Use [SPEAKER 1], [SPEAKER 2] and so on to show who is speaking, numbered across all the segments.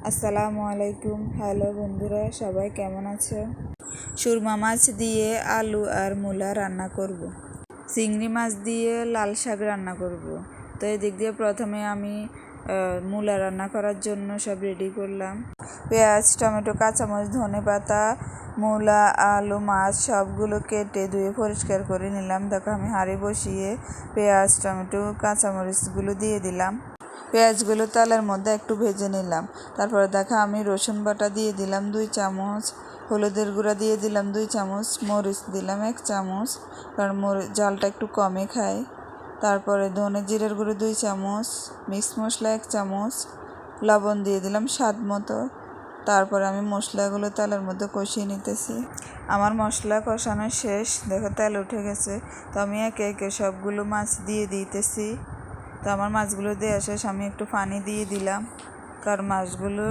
[SPEAKER 1] আসসালামু আলাইকুম। হ্যালো বন্ধুরা, সবাই কেমন আছো? সুরমা মাছ দিয়ে আলু আর মূলা রান্না করব। চিংড়ি মাছ দিয়ে লাল শাক রান্না করব। তো এদিক দিয়ে প্রথমে আমি মূলা রান্না করার জন্য সব রেডি করলাম। পেঁয়াজ, টমেটো, কাঁচামরিচ, ধনেপাতা, মূলা, আলু, মাছ সবগুলো কেটে ধুয়ে পরিষ্কার করে নিলাম। দেখো আমি হাঁড়ি বসিয়ে পেঁয়াজ, টমেটো, কাঁচামরিচগুলো দিয়ে দিলাম। পেঁয়াজগুলো তেলের মধ্যে একটু ভেজে নিলাম। তারপরে দেখো আমি রসুন বাটা দিয়ে দিলাম 2 চামচ, হলুদের গুঁড়া দিয়ে দিলাম 2 চামচ, মরিচ দিলাম 1 চামচ, কারণ ঝালটা একটু কমে খায়। তারপরে ধনে জিরের গুঁড়ো 2 চামচ, মিক্স মশলা 1 চামচ, লবণ দিয়ে দিলাম স্বাদ মতো। তারপরে আমি মশলাগুলো তেলের মধ্যে কষিয়ে নিতেছি। আমার মশলা কষানো শেষ, দেখো তেল উঠে গেছে। তো আমি একে একে সবগুলো মাছ দিয়ে দিতেছি। তো আমার মাছগুলো দেওয়া শেষ, আমি একটু পানি দিয়ে দিলাম, কারণ মাছগুলো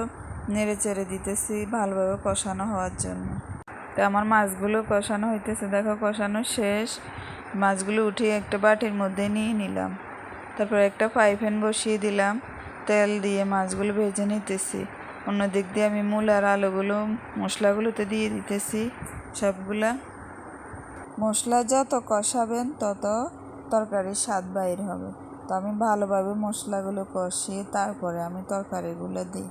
[SPEAKER 1] নেড়ে চেড়ে দিতেছি ভালোভাবে কষানো হওয়ার জন্য। তো আমার মাছগুলো কষানো হইতেছে, দেখো কষানো শেষ। মাছগুলো উঠিয়ে একটা বাটির মধ্যে নিয়ে নিলাম। তারপর একটা ফ্রাই প্যান বসিয়ে দিলাম, তেল দিয়ে মাছগুলো ভেজে নিতেছি। অন্য দিক দিয়ে আমি মূলার আলুগুলো মশলাগুলোতে দিয়ে দিতেছি সবগুলা। মশলা যত কষাবেন তত তরকারির স্বাদ বাইর হবে। তো আমি ভালোভাবে মশলাগুলো কষিয়ে তারপরে আমি তরকারিগুলো দিই।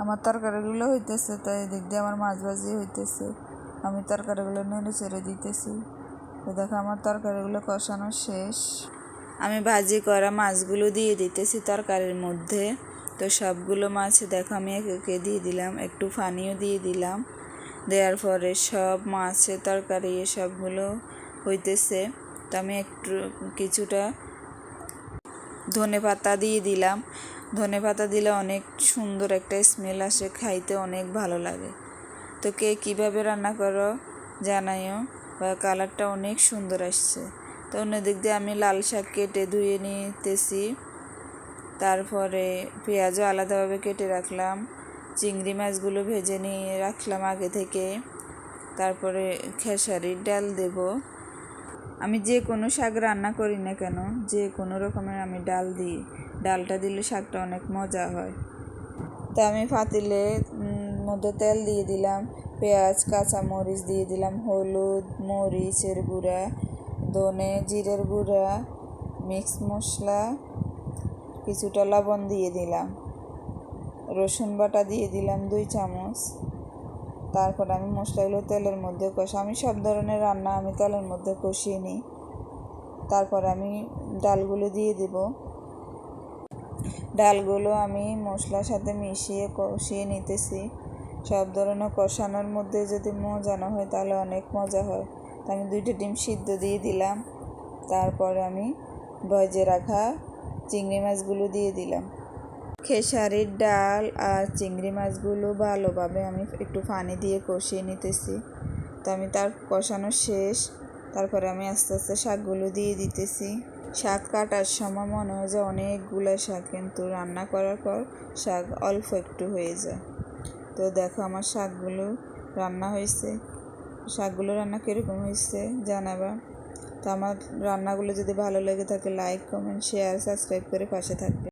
[SPEAKER 1] আমার তরকারিগুলো হইতেছে, তো এদিক দিয়ে আমার মাছ ভাজি হইতেছে, আমি তরকারিগুলো নেড়ে চেড়ে দিতেছি। তো দেখো আমার তরকারিগুলো কষানো শেষ, আমি ভাজি করা মাছগুলো দিয়ে দিতেছি তরকারির মধ্যে। তো সবগুলো মাছ দেখো আমি একে একে দিয়ে দিলাম, একটু পানিও দিয়ে দিলাম। দেওয়ার পরে সব মাছের তরকারি সবগুলো হইতেছে। তো আমি একটু কিছুটা ধনেপাতা দিয়ে দিলাম। ধনেপাতা দিলে অনেক সুন্দর একটা স্মেল আসে, খাইতে অনেক ভালো লাগে। তো কে কীভাবে রান্না করো জানাইও, বা কালারটা অনেক সুন্দর আসছে। তো অন্যদিক দিয়ে আমি লাল শাক কেটে ধুয়ে নিতেছি। তারপরে পেঁয়াজও আলাদাভাবে কেটে রাখলাম, চিংড়ি মাছগুলো ভেজে নিয়ে রাখলাম আগে থেকে। তারপরে খেসারির ডাল দেব। আমি যে কোনো শাক রান্না করি না কেন, যে কোনো রকমের আমি ডাল দিই, ডালটা দিলে শাকটা অনেক মজা হয়। তো আমি পাতিলে মধ্যে তেল দিয়ে দিলাম, পেঁয়াজ, কাঁচামরিচ দিয়ে দিলাম, হলুদ, মরিচের গুঁড়া, ধনে জিরের গুঁড়া, মিক্স মশলা, কিছুটা লবণ দিয়ে দিলাম, রসুন বাটা দিয়ে দিলাম 2 চামচ। তারপর আমি মশলাগুলো তেলের মধ্যে আমি সব ধরনের রান্না আমি তেলের মধ্যে কষিয়ে নিই। তারপর আমি ডালগুলো দিয়ে দেব। ডালগুলো আমি মশলার সাথে মিশিয়ে কষিয়ে নিতেছি। সব ধরনের কষানোর মধ্যে যদি মজানো হয় তাহলে অনেক মজা হয়। তো আমি 2টা ডিম সিদ্ধ দিয়ে দিলাম। তারপরে আমি ভেজে রাখা চিংড়ি মাছগুলো দিয়ে দিলাম। খেসারির ডাল আর চিংড়ি মাছগুলো ভালোভাবে আমি একটু পানি দিয়ে কষিয়ে নিতেছি। তো আমি তার কষানো শেষ। তারপরে আমি আস্তে আস্তে শাকগুলো দিয়ে দিতেছি। শাক কাটার সময় মনে হয় যে অনেকগুলো শাক, কিন্তু রান্না করার পর শাক অল্প একটু হয়ে যায়। তো দেখো আমার শাকগুলো রান্না হয়েছে। শাকগুলো রান্না কীরকম হয়েছে জানাবা। তো আমার রান্নাগুলো যদি ভালো লেগে থাকে লাইক, কমেন্ট, শেয়ার, সাবস্ক্রাইব করে পাশে থাকবে।